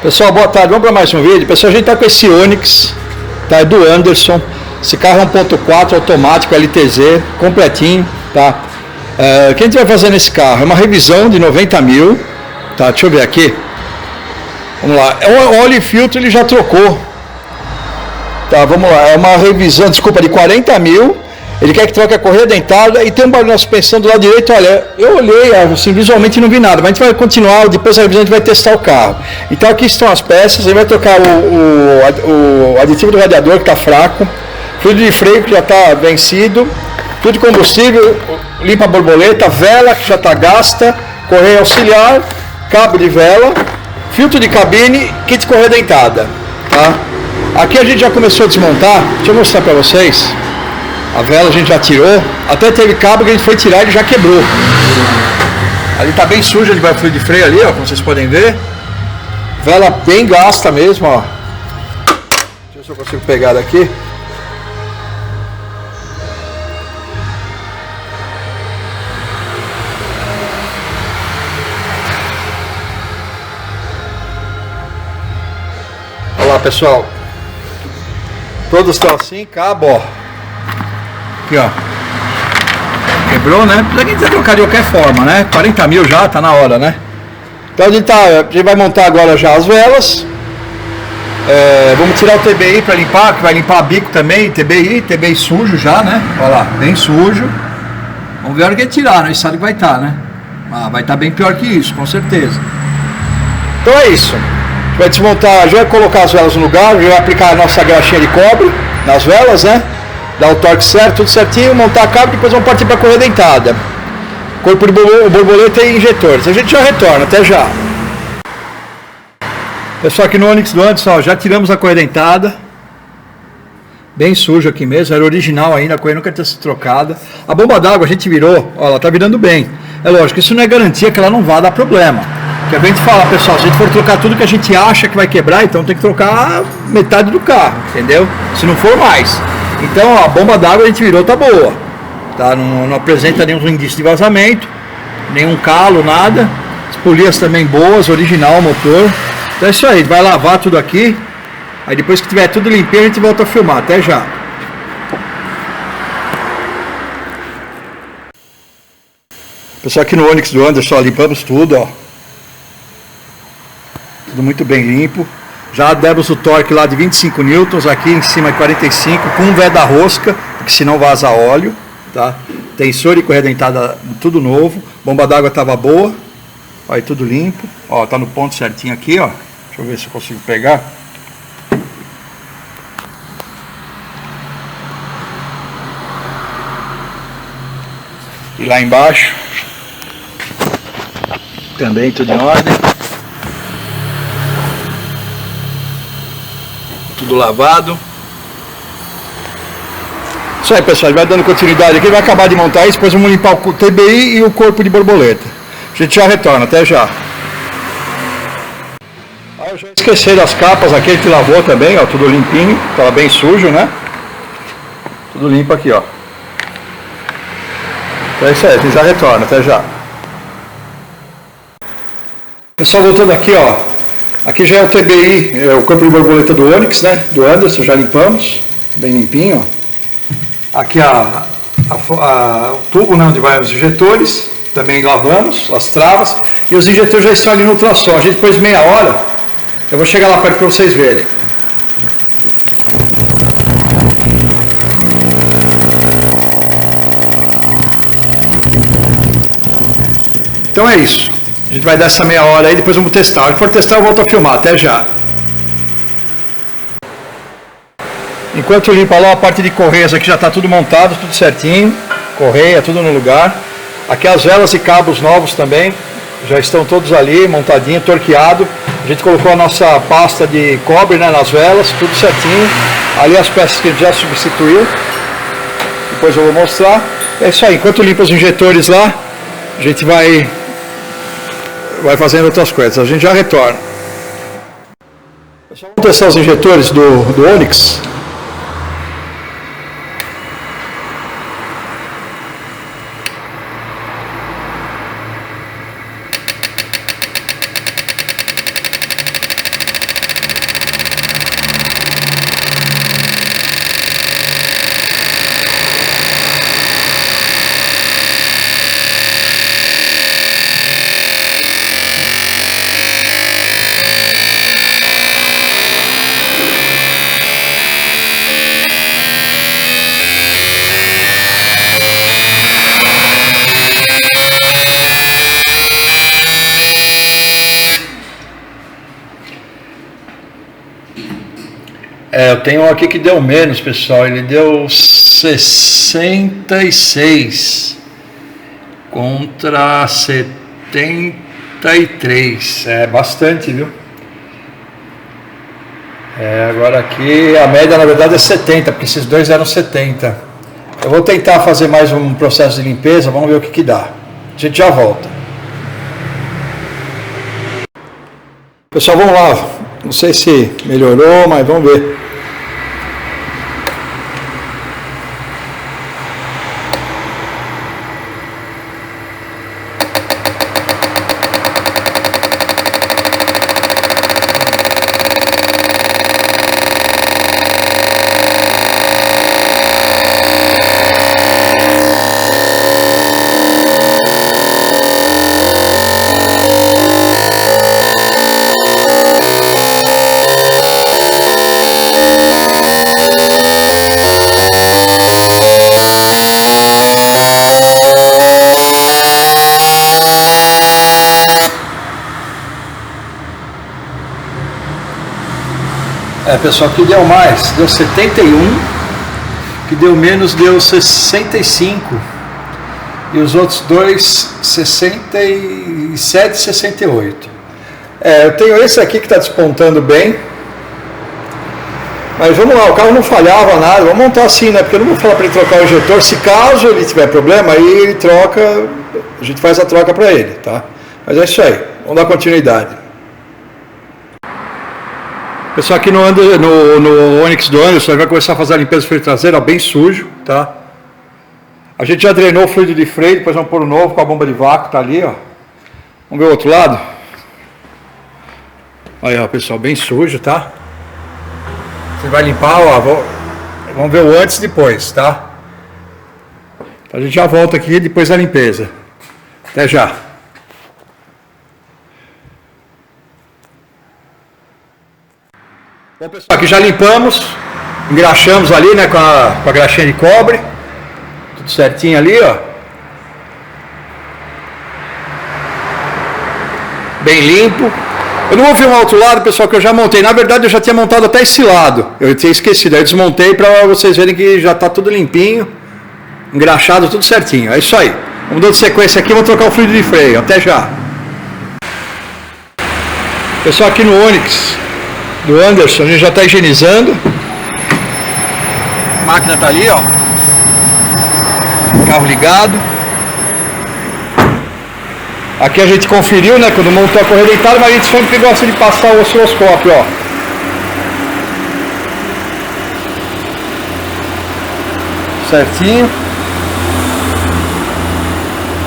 Pessoal, boa tarde, vamos para mais um vídeo. Pessoal, a gente tá com esse Onix, tá? É do Anderson. Esse carro é 1.4 automático LTZ, completinho, tá? O que a gente vai fazer nesse carro? É uma revisão de 90 mil, tá? Deixa eu ver aqui. Vamos lá, o óleo e filtro ele já trocou. Tá, vamos lá, é uma revisão, desculpa, de 40 mil. Ele quer que troque a correia dentada e tem um barulho na suspensão do lado direito. Olha, eu olhei assim, visualmente não vi nada, mas a gente vai continuar, depois da revisão a gente vai testar o carro. Então aqui estão as peças, ele vai trocar o aditivo do radiador que está fraco, fluido de freio que já está vencido, fluido de combustível, limpa a borboleta, vela que já está gasta, correia auxiliar, cabo de vela, filtro de cabine, kit de correia dentada. Tá? Aqui a gente já começou a desmontar, deixa eu mostrar para vocês. A vela a gente já tirou, até teve cabo que a gente foi tirar e ele já quebrou. Ali tá bem sujo, ele vai fluido de freio ali, ó, como vocês podem ver. Vela bem gasta mesmo, ó. Deixa eu ver se eu consigo pegar daqui. Olha lá, pessoal. Todos estão assim, cabo, ó. Aqui, ó. Quebrou, né? Precisa que a gente trocar de qualquer forma, né? 40 mil já, tá na hora, né? Então a gente vai montar agora já as velas. Vamos tirar o TBI para limpar, que vai limpar bico também. TBI sujo já, né? Olha lá, bem sujo. Vamos ver a hora que tirar, né? A gente sabe que vai estar, né? Vai estar bem pior que isso, com certeza. Então é isso. A gente vai desmontar, já vai colocar as velas no lugar, já vai aplicar a nossa graxinha de cobre nas velas, né? Dar o torque certo, tudo certinho, montar a cabo, depois vamos partir para a correia dentada. Corpo de borboleta e injetores. A gente já retorna, até já. Pessoal, aqui no Onix do Anderson, ó, já tiramos a correia dentada. Bem sujo aqui mesmo, era original ainda, a correia nunca tinha sido trocada. A bomba d'água a gente virou, ó, ela tá virando bem. É lógico, isso não é garantia que ela não vá dar problema. Porque a gente fala, pessoal, se a gente for trocar tudo que a gente acha que vai quebrar, então tem que trocar metade do carro, entendeu? Se não for mais. Então a bomba d'água a gente virou, tá boa, tá? Não apresenta nenhum indício de vazamento, nenhum calo, nada. As polias também boas, original o motor. Então é isso aí, a gente vai lavar tudo aqui. Aí depois que tiver tudo limpinho a gente volta a filmar, até já. Pessoal, aqui no Onix do Anderson, ó, limpamos tudo, ó. Tudo muito bem limpo. Já demos o torque lá de 25 newtons, aqui em cima é 45, com um veda rosca, porque senão vaza óleo, tá? Tensor e correia dentada, tudo novo. Bomba d'água estava boa, ó, aí tudo limpo. Ó, tá no ponto certinho aqui, ó. Deixa eu ver se eu consigo pegar. E lá embaixo, também tudo em ordem. Tudo lavado. Isso aí, pessoal, vai dando continuidade aqui, vai acabar de montar isso, depois vamos limpar o TBI e o corpo de borboleta. A gente já retorna, até já. Aí eu já esqueci das capas aqui, a gente lavou também, ó, tudo limpinho, tava bem sujo, né? Tudo limpo aqui, ó. Então é isso aí, a gente já retorna, até já. Pessoal, voltando aqui, ó. Aqui já é o TBI, o corpo de borboleta do Onix, né? Do Anderson, já limpamos, bem limpinho, ó. Aqui o tubo, né, onde vai os injetores, também lavamos, as travas, e os injetores já estão ali no ultrassom. A gente depois de meia hora, eu vou chegar lá perto para vocês verem. Então é isso. A gente vai dar essa meia hora aí, depois vamos testar. Se for testar, eu volto a filmar. Até já. Enquanto eu limpo lá a parte de correias aqui, já está tudo montado, tudo certinho. Correia, tudo no lugar. Aqui as velas e cabos novos também. Já estão todos ali, montadinho, torqueado. A gente colocou a nossa pasta de cobre, né, nas velas, tudo certinho. Ali as peças que a gente já substituiu. Depois eu vou mostrar. É isso aí. Enquanto limpa os injetores lá, a gente vai fazendo outras coisas, a gente já retorna. Vamos testar os injetores do Onix. Eu tenho um aqui que deu menos, pessoal. Ele deu 66 contra 73. É bastante, viu? Agora aqui a média na verdade é 70, porque esses dois eram 70. Eu vou tentar fazer mais um processo de limpeza, vamos ver o que dá. A gente já volta. Pessoal, vamos lá. Não sei se melhorou, mas vamos ver. Pessoal, que deu mais, deu 71, que deu menos deu 65, e os outros dois 67 e 68. Eu tenho esse aqui que está despontando bem, mas vamos lá, o carro não falhava nada, vamos montar assim, né? Porque eu não vou falar para ele trocar o injetor, se caso ele tiver problema, aí ele troca, a gente faz a troca para ele, tá? Mas é isso aí, vamos dar continuidade. Pessoal, aqui no Onix do Anderson, vai começar a fazer a limpeza do freio traseiro, ó, bem sujo, tá? A gente já drenou o fluido de freio, depois vamos pôr o novo com a bomba de vácuo, tá ali, ó. Vamos ver o outro lado? Aí, ó, pessoal, bem sujo, tá? Você vai limpar, ó, vamos ver o antes e depois, tá? A gente já volta aqui depois da limpeza. Até já. Bom, pessoal, aqui já limpamos, engraxamos ali, né, com a graxinha de cobre, tudo certinho ali, ó. Bem limpo. Eu não vou filmar o outro lado, pessoal, que eu já montei. Na verdade, eu já tinha montado até esse lado. Eu tinha esquecido, aí eu desmontei para vocês verem que já está tudo limpinho, engraxado, tudo certinho. É isso aí. Vamos dando sequência aqui, vamos trocar o fluido de freio. Até já. Pessoal, aqui no Onix do Anderson, a gente já está higienizando. A máquina está ali, ó. Carro ligado. Aqui a gente conferiu, né, quando montou a correia dentada, mas a gente sempre gosta de passar o osciloscópio, ó. Certinho.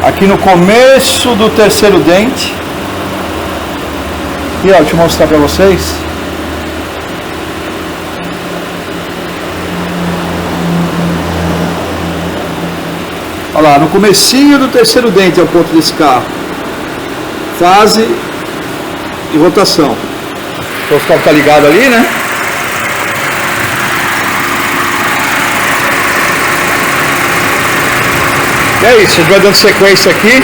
Aqui no começo do terceiro dente. E ó, deixa eu mostrar para vocês. Olha lá, no comecinho do terceiro dente é o ponto desse carro. Fase e rotação. O osciloscópio está ligado ali, né? E é isso, a gente vai dando sequência aqui.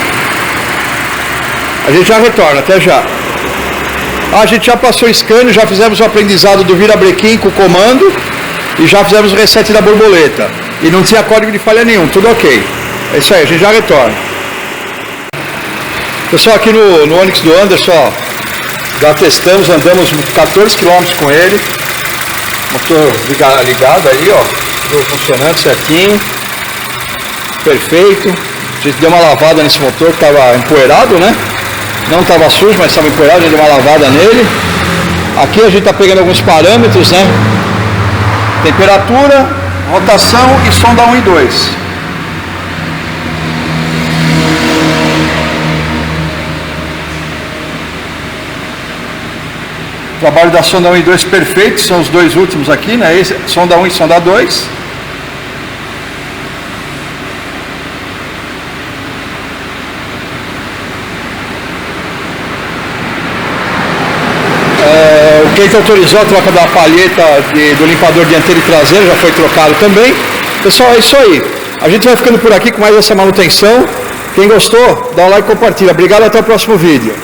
A gente já retorna, até já. A gente já passou o scan, já fizemos o aprendizado do virabrequim com o comando e já fizemos o reset da borboleta. E não tinha código de falha nenhum, tudo ok. É isso aí, a gente já retorna. Pessoal, aqui no Onix do Anderson, ó, já testamos, andamos 14 km com ele. Motor ligado aí, ó, tudo funcionando certinho. Perfeito. A gente deu uma lavada nesse motor que estava empoeirado, né? Não estava sujo, mas estava empoeirado, a gente deu uma lavada nele. Aqui a gente está pegando alguns parâmetros, né? Temperatura, rotação e sonda 1 e 2. O trabalho da sonda 1 e 2 perfeito, são os dois últimos aqui, né? Esse, sonda 1 e sonda 2. O cliente autorizou a troca da palheta do limpador dianteiro e traseiro, já foi trocado também. Pessoal, é isso aí. A gente vai ficando por aqui com mais essa manutenção. Quem gostou, dá um like e compartilha. Obrigado, até o próximo vídeo.